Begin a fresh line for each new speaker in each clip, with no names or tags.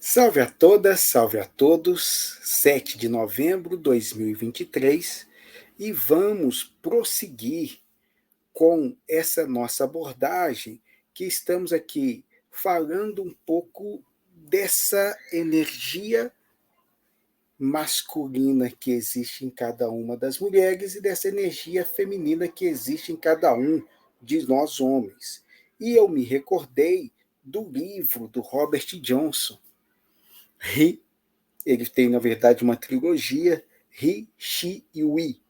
Salve a todas, salve a todos. 7 de novembro de 2023 e vamos prosseguir com essa nossa abordagem que estamos aqui falando um pouco dessa energia masculina que existe em cada uma das mulheres e dessa energia feminina que existe em cada um de nós homens. E eu me recordei do livro do Robert Johnson, ele tem, na verdade, uma trilogia, Ri, Shi e Wi.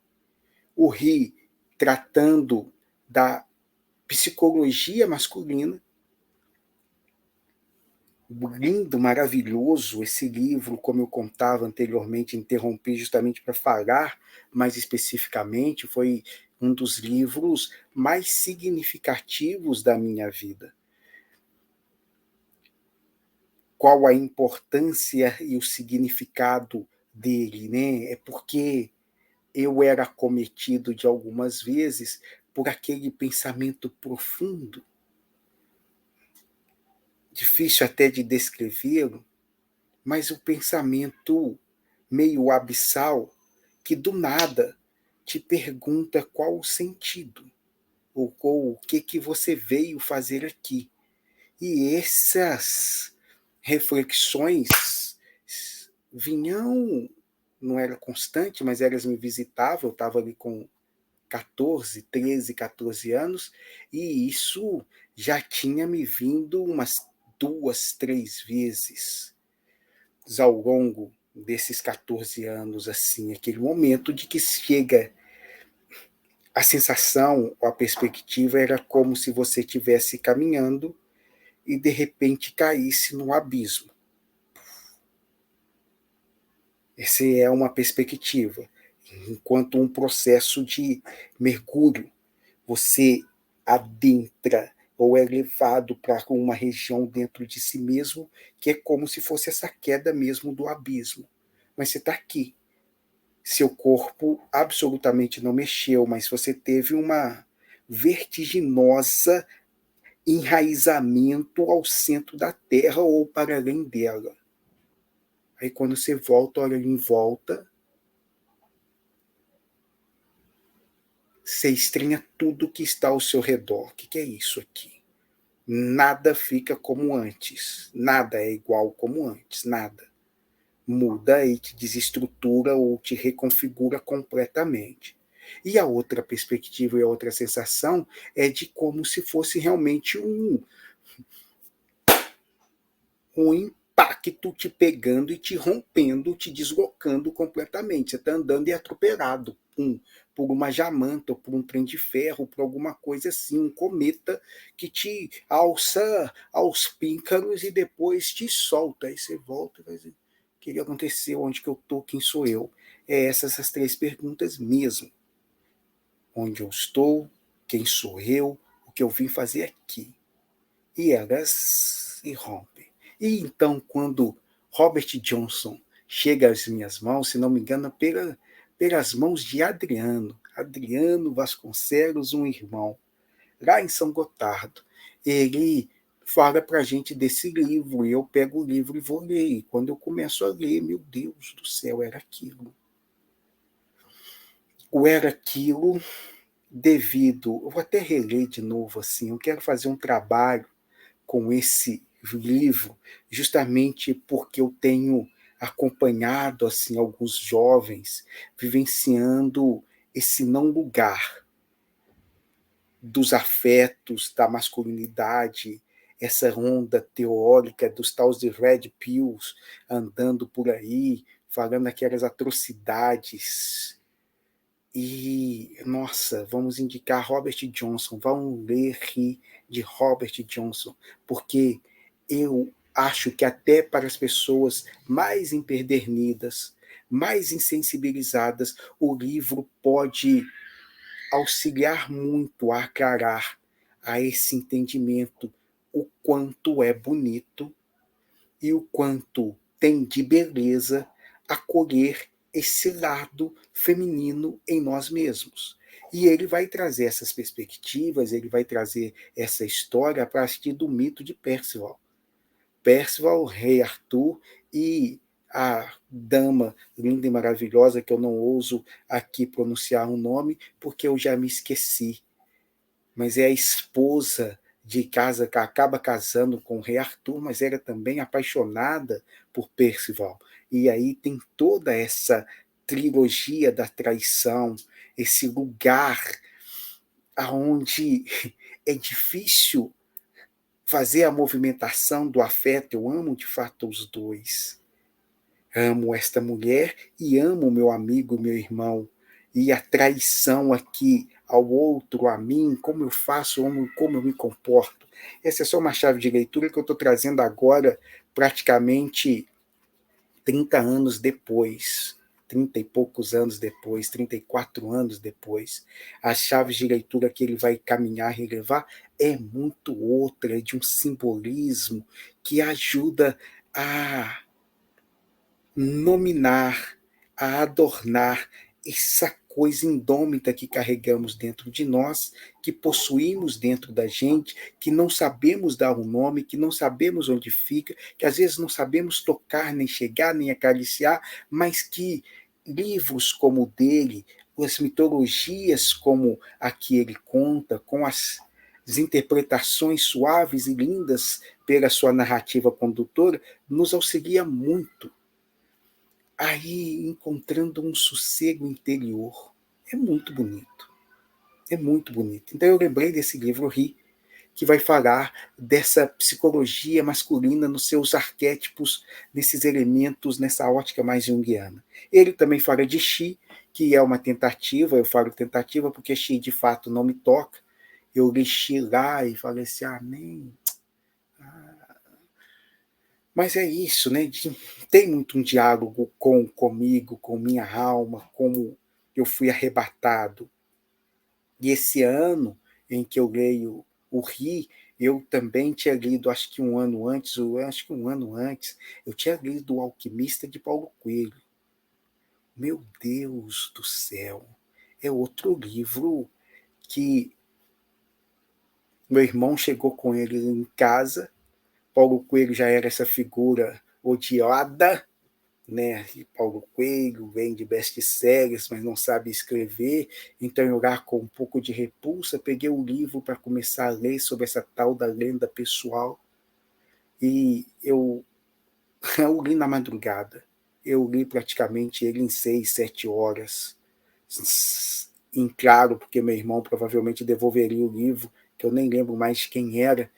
O Ri tratando da psicologia masculina. Lindo, maravilhoso esse livro, como eu contava anteriormente, interrompi justamente para falar mais especificamente, foi um dos livros mais significativos da minha vida. Qual a importância e o significado dele, né? É porque eu era acometido de algumas vezes por aquele pensamento profundo, difícil até de descrevê-lo, mas o pensamento meio abissal que do nada te pergunta qual o sentido, ou o que você veio fazer aqui. E essas reflexões vinham, não era constante, mas elas me visitavam, eu estava ali com 14 anos, e isso já tinha me vindo umas 2, 3 vezes ao longo desses 14 anos, assim, aquele momento de que chega a sensação, a perspectiva era como se você estivesse caminhando e de repente caísse num abismo. Essa é uma perspectiva, enquanto um processo de mergulho. Você adentra ou é levado para uma região dentro de si mesmo que é como se fosse essa queda mesmo do abismo. Mas você está aqui. Seu corpo absolutamente não mexeu, mas você teve uma vertiginosa enraizamento ao centro da Terra ou para além dela. Aí quando você volta, olha em volta, você estranha tudo que está ao seu redor. O que é isso aqui? Nada fica como antes. Nada é igual como antes. Nada. Muda e te desestrutura ou te reconfigura completamente. E a outra perspectiva e a outra sensação é de como se fosse realmente um impacto te pegando e te rompendo, te deslocando completamente. Você está andando e é atropelado por uma jamanta, ou por um trem de ferro, por alguma coisa assim, um cometa que te alça aos píncaros e depois te solta. Aí você volta e vai dizer, o que aconteceu? Onde que eu estou? Quem sou eu? É essas 3 perguntas mesmo. Onde eu estou? Quem sou eu? O que eu vim fazer aqui? E elas se rompem. E então, quando Robert Johnson chega às minhas mãos, se não me engano, pelas mãos de Adriano Vasconcelos, um irmão, lá em São Gotardo, ele fala para a gente desse livro, e eu pego o livro e vou ler. E quando eu começo a ler, meu Deus do céu, era aquilo. Ou era aquilo devido... Eu vou até reler de novo, assim, eu quero fazer um trabalho com esse livro, justamente porque eu tenho acompanhado assim alguns jovens vivenciando esse não lugar dos afetos, da masculinidade, essa onda teórica dos tais de red pills andando por aí, falando aquelas atrocidades. E, nossa, vamos indicar Robert Johnson, vamos ler de Robert Johnson, porque eu acho que até para as pessoas mais empedernidas, mais insensibilizadas, o livro pode auxiliar muito a aclarar a esse entendimento o quanto é bonito e o quanto tem de beleza acolher esse lado feminino em nós mesmos. E ele vai trazer essas perspectivas, ele vai trazer essa história a partir do mito de Percival. Percival, Rei Arthur e a dama linda e maravilhosa, que eu não ouso aqui pronunciar o nome, porque eu já me esqueci, mas é a esposa de casa que acaba casando com o Rei Arthur, mas era também apaixonada por Percival. E aí tem toda essa trilogia da traição, esse lugar aonde é difícil fazer a movimentação do afeto. Eu amo de fato os dois. Amo esta mulher e amo meu amigo, meu irmão. E a traição aqui ao outro, a mim, como eu faço, como eu me comporto. Essa é só uma chave de leitura que eu estou trazendo agora, praticamente 30 anos depois, 30 e poucos anos depois, 34 anos depois. As chaves de leitura que ele vai caminhar e levar é muito outra, é de um simbolismo que ajuda a nominar, a adornar essa coisa indômita que carregamos dentro de nós, que possuímos dentro da gente, que não sabemos dar um nome, que não sabemos onde fica, que às vezes não sabemos tocar, nem chegar, nem acariciar, mas que livros como o dele, as mitologias como a que ele conta, com as interpretações suaves e lindas pela sua narrativa condutora, nos auxilia muito aí encontrando um sossego interior. É muito bonito. É muito bonito. Então eu lembrei desse livro Ri, que vai falar dessa psicologia masculina nos seus arquétipos, nesses elementos, nessa ótica mais junguiana. Ele também fala de Xi, que é uma tentativa, eu falo tentativa porque Xi de fato não me toca. Eu li Xi lá e falei assim, nem. Mas é isso, né? Tem muito um diálogo comigo, com minha alma, como eu fui arrebatado. E esse ano em que eu leio o Ri, eu também tinha lido, acho que um ano antes, eu tinha lido O Alquimista de Paulo Coelho. Meu Deus do céu! É outro livro que meu irmão chegou com ele em casa. Paulo Coelho já era essa figura odiada, né? E Paulo Coelho vem de best-sellers, mas não sabe escrever, então eu lá com um pouco de repulsa peguei o livro para começar a ler sobre essa tal da lenda pessoal e eu li na madrugada. Eu li praticamente ele em 6, 7 horas. Em claro, porque meu irmão provavelmente devolveria o livro, que eu nem lembro mais quem era,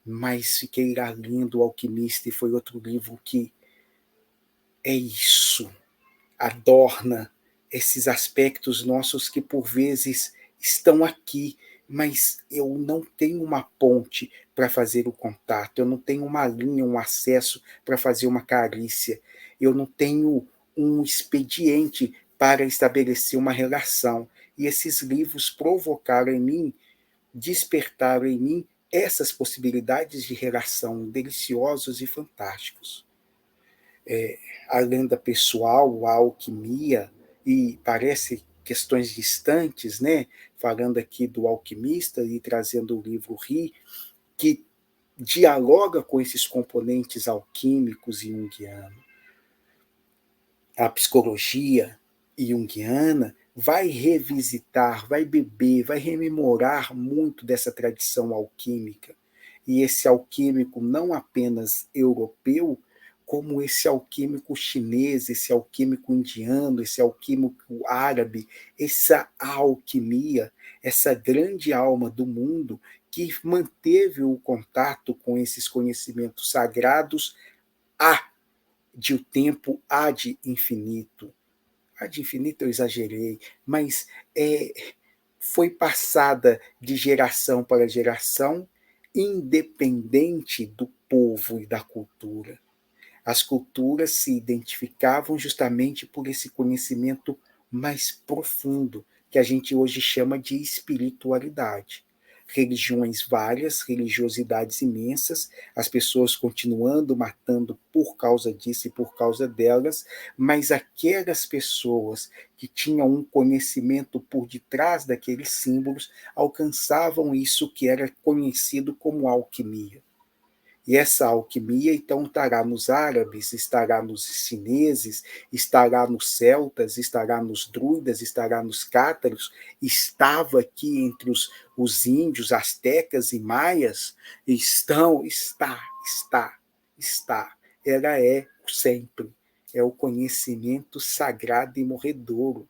mas fiquei lá lendo O Alquimista e foi outro livro que é isso, adorna esses aspectos nossos que por vezes estão aqui, mas eu não tenho uma ponte para fazer o contato, eu não tenho uma linha, um acesso para fazer uma carícia, eu não tenho um expediente para estabelecer uma relação. E esses livros provocaram em mim, despertaram em mim essas possibilidades de relação deliciosos e fantásticos. A lenda pessoal, a alquimia, e parece questões distantes, né? Falando aqui do alquimista e trazendo o livro Ri, que dialoga com esses componentes alquímicos e junguianos. A psicologia junguiana vai revisitar, vai beber, vai rememorar muito dessa tradição alquímica. E esse alquímico não apenas europeu, como esse alquímico chinês, esse alquímico indiano, esse alquímico árabe, essa alquimia, essa grande alma do mundo que manteve o contato com esses conhecimentos sagrados há de o tempo há de infinito. Há de infinito eu exagerei, mas foi passada de geração para geração, independente do povo e da cultura. As culturas se identificavam justamente por esse conhecimento mais profundo, que a gente hoje chama de espiritualidade. Religiões várias, religiosidades imensas, as pessoas continuando matando por causa disso e por causa delas, mas aquelas pessoas que tinham um conhecimento por detrás daqueles símbolos alcançavam isso que era conhecido como alquimia. E essa alquimia, então, estará nos árabes, estará nos chineses, estará nos celtas, estará nos druidas, estará nos cátaros, estava aqui entre os índios, astecas e maias, está. Ela é sempre. É o conhecimento sagrado e morredouro,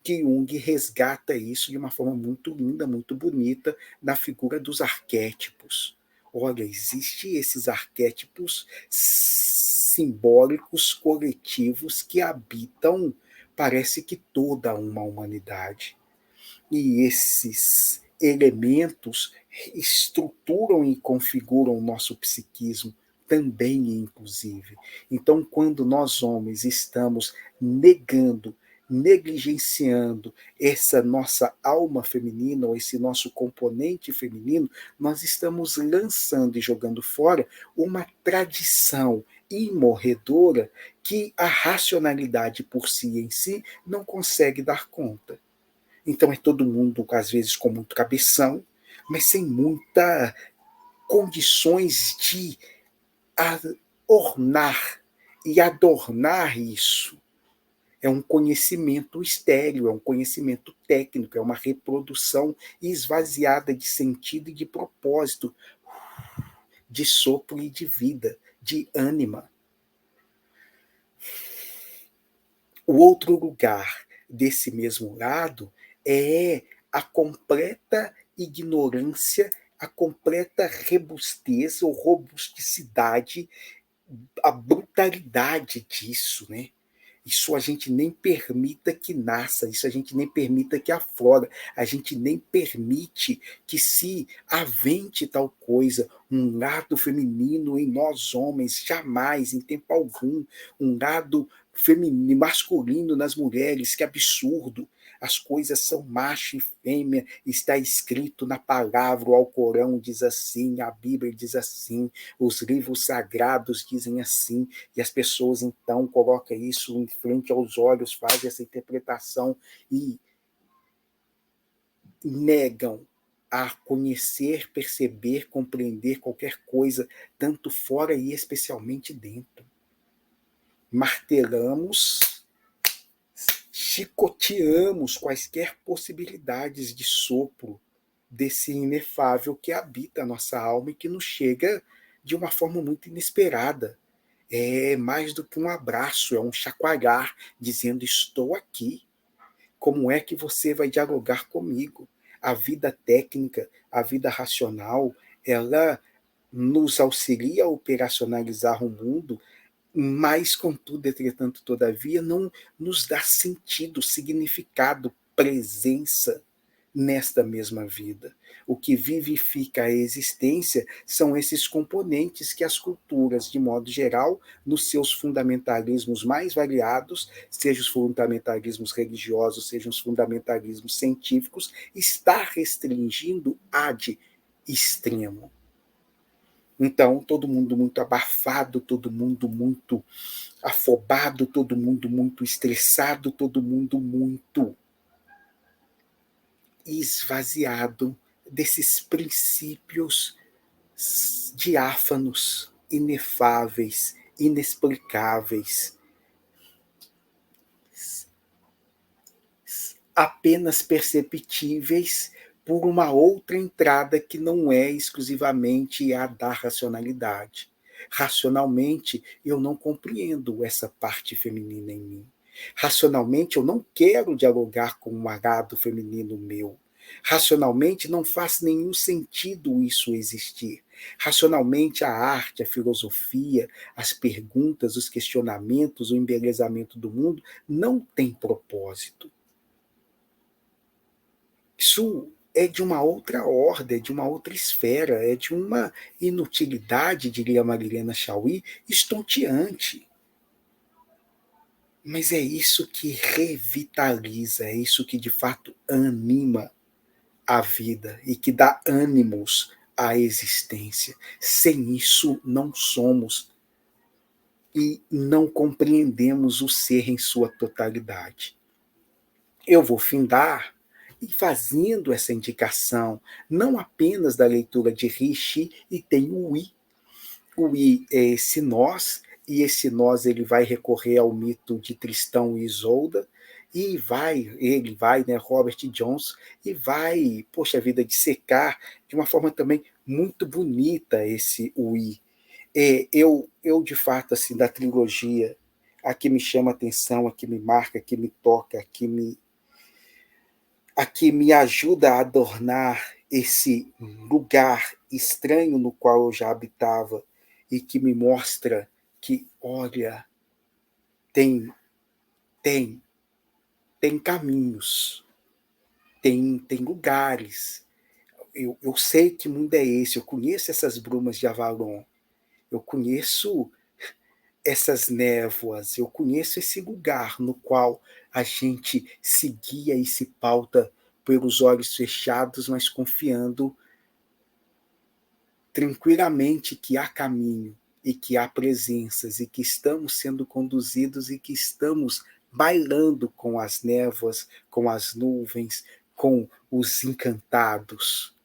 que Jung resgata isso de uma forma muito linda, muito bonita, na figura dos arquétipos. Olha, existem esses arquétipos simbólicos coletivos que habitam, parece que toda uma humanidade. E esses elementos estruturam e configuram o nosso psiquismo também, inclusive. Então, quando nós homens estamos negando, negligenciando essa nossa alma feminina, ou esse nosso componente feminino, nós estamos lançando e jogando fora uma tradição imorredora que a racionalidade por si em si não consegue dar conta. Então é todo mundo, às vezes, com muito cabeção, mas sem muita condições de ornar e adornar isso. É um conhecimento estéril, é um conhecimento técnico, é uma reprodução esvaziada de sentido e de propósito, de sopro e de vida, de ânima. O outro lugar desse mesmo lado é a completa ignorância, a completa robustez ou robusticidade, a brutalidade disso, né? Isso a gente nem permita que nasça, isso a gente nem permita que aflora, a gente nem permite que se avente tal coisa, um lado feminino em nós homens, jamais, em tempo algum, um lado feminino, masculino nas mulheres, que absurdo. As coisas são macho e fêmea, está escrito na palavra, o Alcorão diz assim, a Bíblia diz assim, os livros sagrados dizem assim, e as pessoas então colocam isso em frente aos olhos, fazem essa interpretação e negam a conhecer, perceber, compreender qualquer coisa, tanto fora e especialmente dentro. Martelamos, chicoteamos quaisquer possibilidades de sopro desse inefável que habita a nossa alma e que nos chega de uma forma muito inesperada. É mais do que um abraço, é um chacoalhar dizendo: estou aqui. Como é que você vai dialogar comigo? A vida técnica, a vida racional, ela nos auxilia a operacionalizar o mundo, mas, contudo, entretanto, todavia, não nos dá sentido, significado, presença nesta mesma vida. O que vivifica a existência são esses componentes que as culturas, de modo geral, nos seus fundamentalismos mais variados, sejam os fundamentalismos religiosos, sejam os fundamentalismos científicos, está restringindo ad extremo. Então, todo mundo muito abafado, todo mundo muito afobado, todo mundo muito estressado, todo mundo muito esvaziado desses princípios diáfanos, inefáveis, inexplicáveis, apenas perceptíveis por uma outra entrada que não é exclusivamente a da racionalidade. Racionalmente, eu não compreendo essa parte feminina em mim. Racionalmente, eu não quero dialogar com um agrado feminino meu. Racionalmente, não faz nenhum sentido isso existir. Racionalmente, a arte, a filosofia, as perguntas, os questionamentos, o embelezamento do mundo não tem propósito. Isso é de uma outra ordem, é de uma outra esfera, é de uma inutilidade, diria Marilena Chauí, estonteante. Mas é isso que revitaliza, é isso que de fato anima a vida e que dá ânimos à existência. Sem isso, não somos e não compreendemos o ser em sua totalidade. Eu vou findar e fazendo essa indicação, não apenas da leitura de Rishi e Tenhui, o I é esse nós, e esse nós ele vai recorrer ao mito de Tristão e Isolda, e ele vai, né, Robert Johnson, e vai, poxa vida, dissecar de uma forma também muito bonita esse o I. Eu de fato, assim, da trilogia, a que me chama a atenção, a que me marca, a que me toca, a que me ajuda a adornar esse lugar estranho no qual eu já habitava e que me mostra que, olha, tem, tem, tem caminhos, tem lugares. Eu sei que mundo é esse, eu conheço essas brumas de Avalon, eu conheço essas névoas, eu conheço esse lugar no qual a gente se guia e se pauta pelos olhos fechados, mas confiando tranquilamente que há caminho e que há presenças e que estamos sendo conduzidos e que estamos bailando com as névoas, com as nuvens, com os encantados.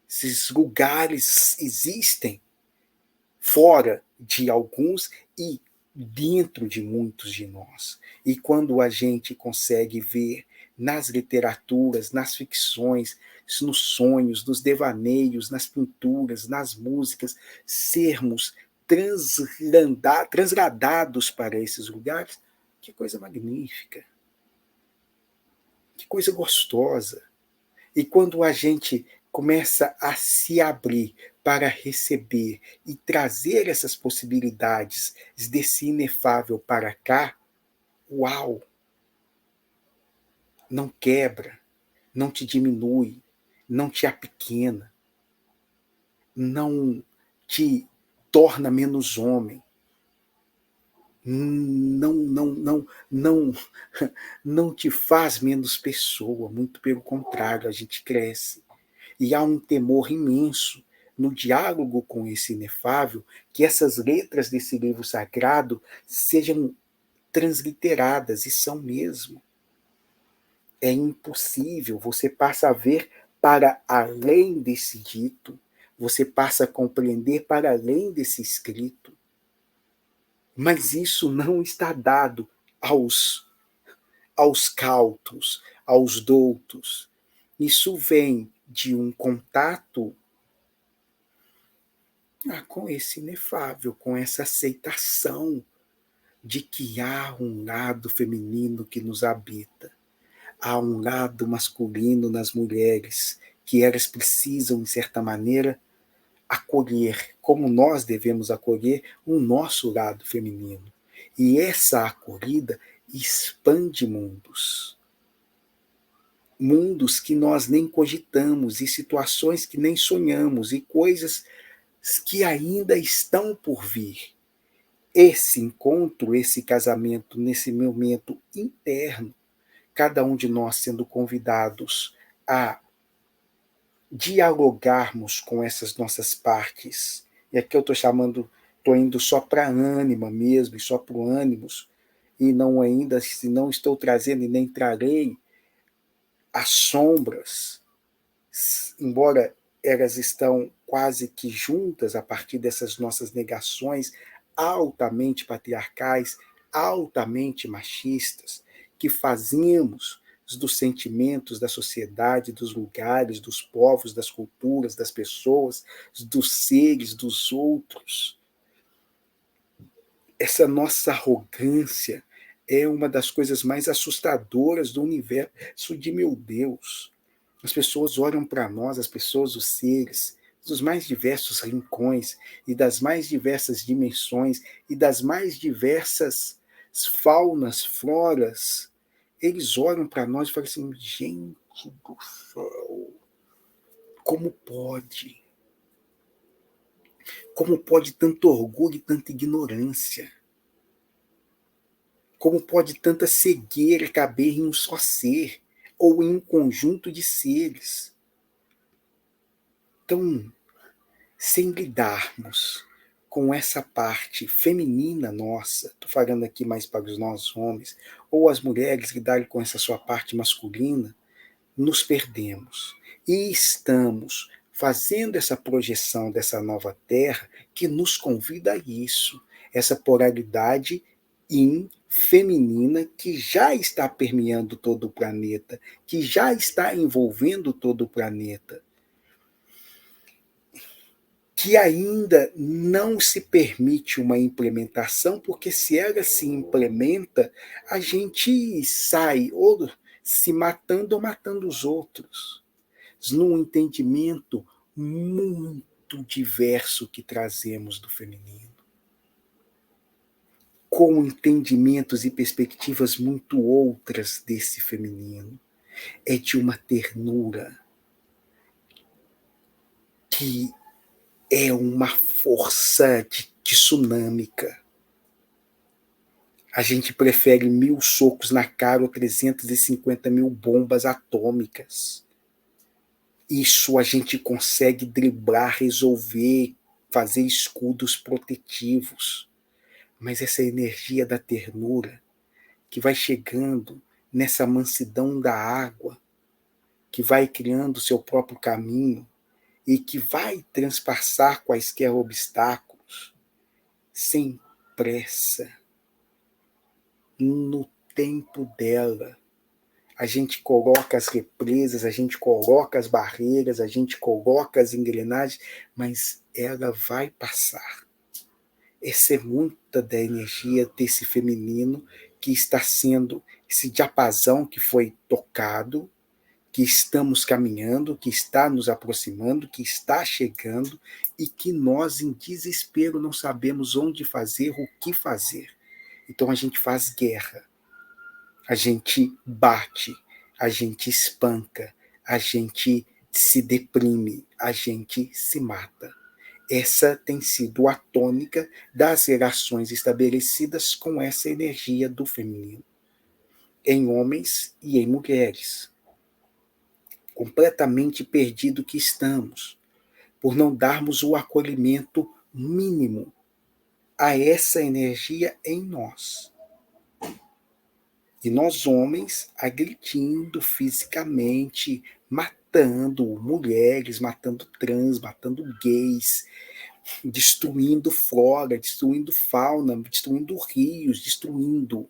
Esses lugares existem fora de alguns e dentro de muitos de nós. E quando a gente consegue ver nas literaturas, nas ficções, nos sonhos, nos devaneios, nas pinturas, nas músicas, sermos transladados para esses lugares, que coisa magnífica, que coisa gostosa. E quando a gente começa a se abrir para receber e trazer essas possibilidades desse inefável para cá, uau! Não quebra, não te diminui, não te apequena, não te torna menos homem, não, não te faz menos pessoa, muito pelo contrário, a gente cresce. E há um temor imenso no diálogo com esse inefável que essas letras desse livro sagrado sejam transliteradas, e são mesmo. É impossível, você passa a ver para além desse dito, você passa a compreender para além desse escrito. Mas isso não está dado aos cautos, aos doutos. Isso vem de um contato com esse inefável, com essa aceitação de que há um lado feminino que nos habita, há um lado masculino nas mulheres, que elas precisam, de certa maneira, acolher, como nós devemos acolher o nosso lado feminino. E essa acolhida expande mundos. Mundos que nós nem cogitamos, e situações que nem sonhamos, e coisas que ainda estão por vir. Esse encontro, esse casamento, nesse momento interno, cada um de nós sendo convidados a dialogarmos com essas nossas partes. E aqui eu estou indo só para a ânima mesmo, e só para o ânimos, e não ainda, se não estou trazendo e nem trarei as sombras, embora elas estão quase que juntas a partir dessas nossas negações altamente patriarcais, altamente machistas, que fazemos dos sentimentos da sociedade, dos lugares, dos povos, das culturas, das pessoas, dos seres, dos outros. Essa nossa arrogância é uma das coisas mais assustadoras do universo de meu Deus. As pessoas olham para nós, as pessoas, os seres, dos mais diversos rincões e das mais diversas dimensões e das mais diversas faunas, floras. Eles olham para nós e falam assim: gente do céu, como pode? Como pode tanto orgulho e tanta ignorância? Como pode tanta cegueira caber em um só ser ou em um conjunto de seres? Então, sem lidarmos com essa parte feminina nossa, estou falando aqui mais para os nossos homens, ou as mulheres lidarem com essa sua parte masculina, nos perdemos e estamos fazendo essa projeção dessa nova Terra que nos convida a isso, essa polaridade yin feminina que já está permeando todo o planeta, que já está envolvendo todo o planeta, que ainda não se permite uma implementação, porque se ela se implementa, a gente sai ou se matando ou matando os outros, num entendimento muito diverso que trazemos do feminino, com entendimentos e perspectivas muito outras desse feminino. É de uma ternura que é uma força de tsunâmica. A gente prefere 1000 socos na cara ou 350 mil bombas atômicas. Isso a gente consegue driblar, resolver, fazer escudos protetivos. Mas essa energia da ternura que vai chegando nessa mansidão da água, que vai criando seu próprio caminho e que vai transpassar quaisquer obstáculos, sem pressa, no tempo dela. A gente coloca as represas, a gente coloca as barreiras, a gente coloca as engrenagens, mas ela vai passar. Essa é muita da energia desse feminino que está sendo esse diapasão que foi tocado, que estamos caminhando, que está nos aproximando, que está chegando e que nós, em desespero, não sabemos onde fazer, o que fazer. Então a gente faz guerra, a gente bate, a gente espanca, a gente se deprime, a gente se mata. Essa tem sido a tônica das relações estabelecidas com essa energia do feminino, em homens e em mulheres. Completamente perdido que estamos, por não darmos o acolhimento mínimo a essa energia em nós. E nós, homens, agredindo fisicamente, matando mulheres, matando trans, matando gays, destruindo flora, destruindo fauna, destruindo rios, destruindo.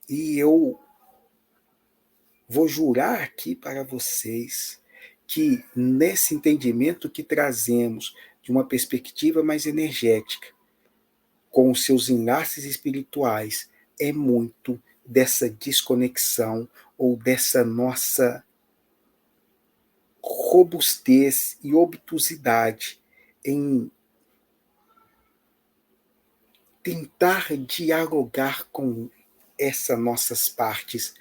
E eu vou jurar aqui para vocês que nesse entendimento que trazemos de uma perspectiva mais energética, com os seus enlaces espirituais, é muito dessa desconexão ou dessa nossa robustez e obtusidade em tentar dialogar com essas nossas partes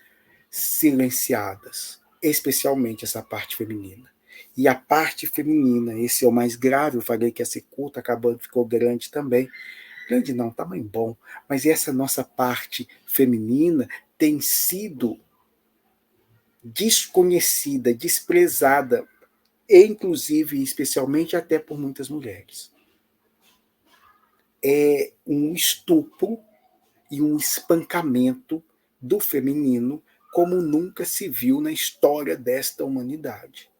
silenciadas, especialmente essa parte feminina. E a parte feminina, esse é o mais grave, eu falei que ia ser curto, acabando, ficou grande também. Grande não, tamanho bom, mas essa nossa parte feminina tem sido desconhecida, desprezada, inclusive, especialmente até por muitas mulheres. É um estupro e um espancamento do feminino como nunca se viu na história desta humanidade.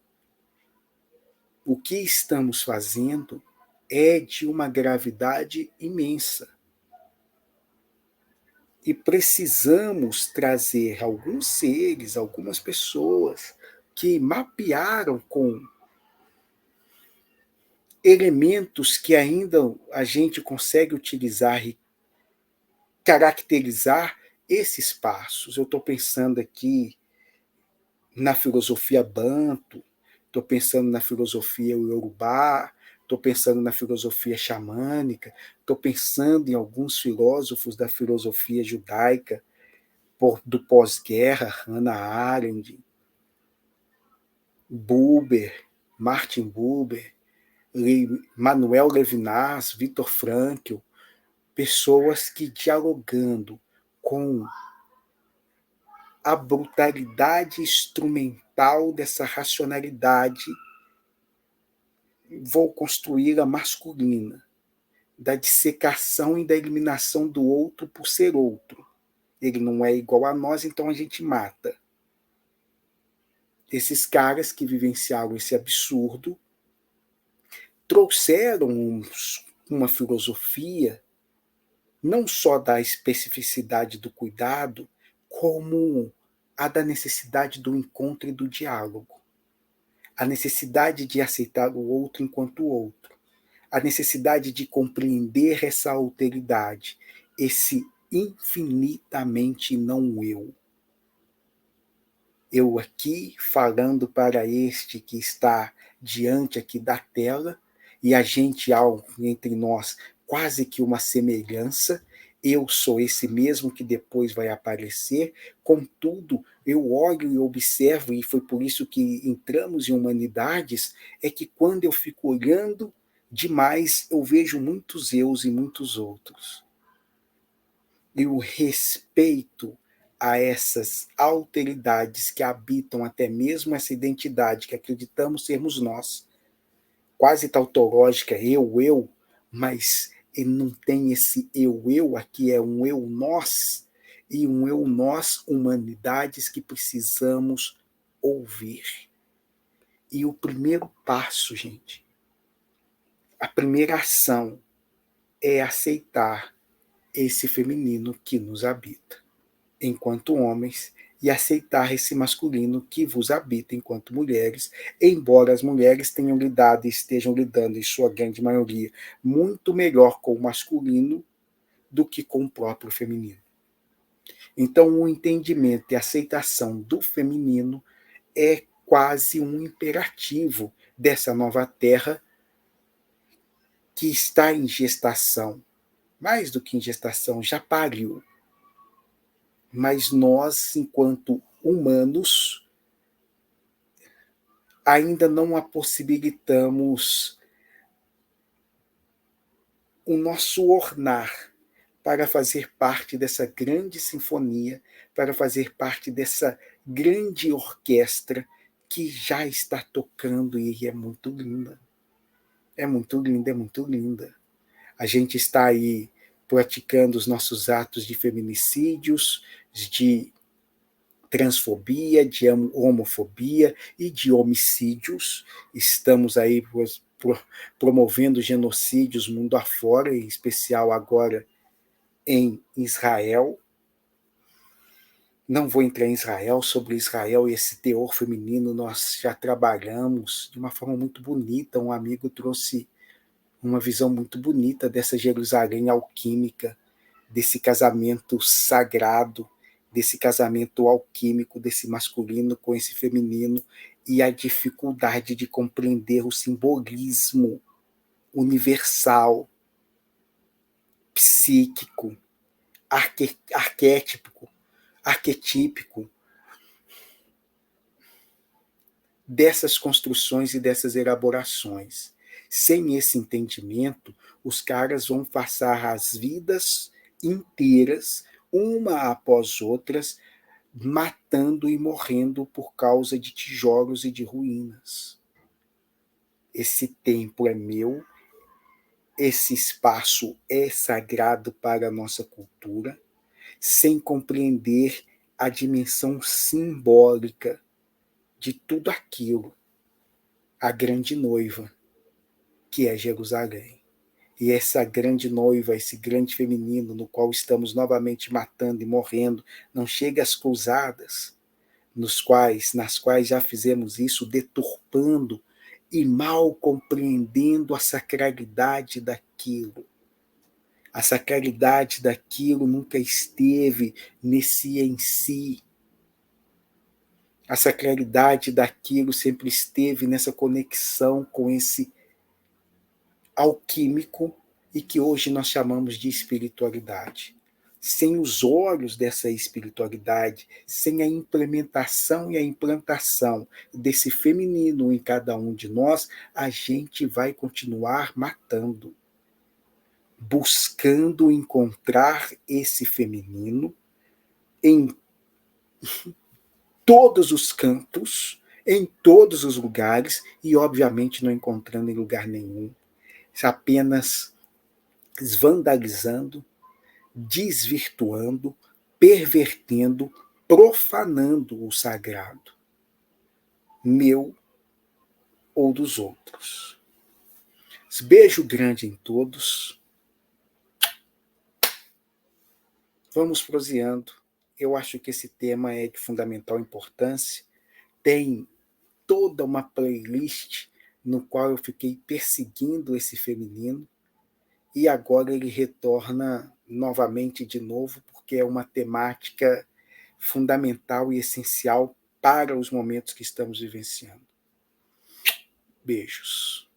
O que estamos fazendo é de uma gravidade imensa. E precisamos trazer alguns seres, algumas pessoas que mapearam com elementos que ainda a gente consegue utilizar e caracterizar esses passos. Eu estou pensando aqui na filosofia Banto, estou pensando na filosofia Yorubá, estou pensando na filosofia xamânica, estou pensando em alguns filósofos da filosofia judaica do pós-guerra, Hannah Arendt, Buber, Martin Buber, Manuel Levinas, Viktor Frankl, pessoas que dialogando com a brutalidade instrumental dessa racionalidade, vou construir a masculina, da dissecação e da eliminação do outro por ser outro. Ele não é igual a nós, então a gente mata. Esses caras que vivenciaram esse absurdo trouxeram uma filosofia não só da especificidade do cuidado, como a da necessidade do encontro e do diálogo, a necessidade de aceitar o outro enquanto outro, a necessidade de compreender essa alteridade, esse infinitamente não eu. Eu aqui falando para este que está diante aqui da tela, e a gente entre nós quase que uma semelhança, eu sou esse mesmo que depois vai aparecer, contudo, eu olho e observo, e foi por isso que entramos em humanidades, é que quando eu fico olhando demais, eu vejo muitos eus e muitos outros. E o respeito a essas alteridades que habitam até mesmo essa identidade que acreditamos sermos nós, quase tautológica, eu, mas ele não tem esse eu, aqui é um eu-nós, e um eu-nós, humanidades que precisamos ouvir. E o primeiro passo, gente, a primeira ação é aceitar esse feminino que nos habita enquanto homens e aceitar esse masculino que vos habita enquanto mulheres, embora as mulheres tenham lidado e estejam lidando, em sua grande maioria, muito melhor com o masculino do que com o próprio feminino. Então, o entendimento e a aceitação do feminino é quase um imperativo dessa nova terra que está em gestação. Mais do que em gestação, já pariu. Mas nós, enquanto humanos, ainda não a possibilitamos o nosso ornar para fazer parte dessa grande sinfonia, para fazer parte dessa grande orquestra que já está tocando e é muito linda. É muito linda, é muito linda. A gente está aí praticando os nossos atos de feminicídios, de transfobia, de homofobia e de homicídios. Estamos aí promovendo genocídios mundo afora, em especial agora em Israel. Não vou entrar em Israel, sobre Israel e esse teor feminino nós já trabalhamos de uma forma muito bonita. Um amigo trouxe uma visão muito bonita dessa Jerusalém alquímica, desse casamento sagrado, desse casamento alquímico, desse masculino com esse feminino, e a dificuldade de compreender o simbolismo universal, psíquico, arquetípico dessas construções e dessas elaborações. Sem esse entendimento, os caras vão passar as vidas inteiras, uma após outras, matando e morrendo por causa de tijolos e de ruínas. Esse tempo é meu, esse espaço é sagrado para a nossa cultura, sem compreender a dimensão simbólica de tudo aquilo, a grande noiva, que é Jerusalém. E essa grande noiva, esse grande feminino no qual estamos novamente matando e morrendo, não chega às cruzadas, nas quais já fizemos isso, deturpando e mal compreendendo a sacralidade daquilo. A sacralidade daquilo nunca esteve nesse em si. A sacralidade daquilo sempre esteve nessa conexão com esse alquímico e que hoje nós chamamos de espiritualidade. Sem os olhos dessa espiritualidade, sem a implementação e a implantação desse feminino em cada um de nós, a gente vai continuar matando, buscando encontrar esse feminino em todos os cantos, em todos os lugares, e obviamente não encontrando em lugar nenhum, apenas vandalizando, desvirtuando, pervertendo, profanando o sagrado. meu ou dos outros. Beijo grande em todos. Vamos proseando. Eu acho que esse tema é de fundamental importância. Tem toda uma playlist no qual eu fiquei perseguindo esse feminino e agora ele retorna novamente de novo, porque é uma temática fundamental e essencial para os momentos que estamos vivenciando. Beijos.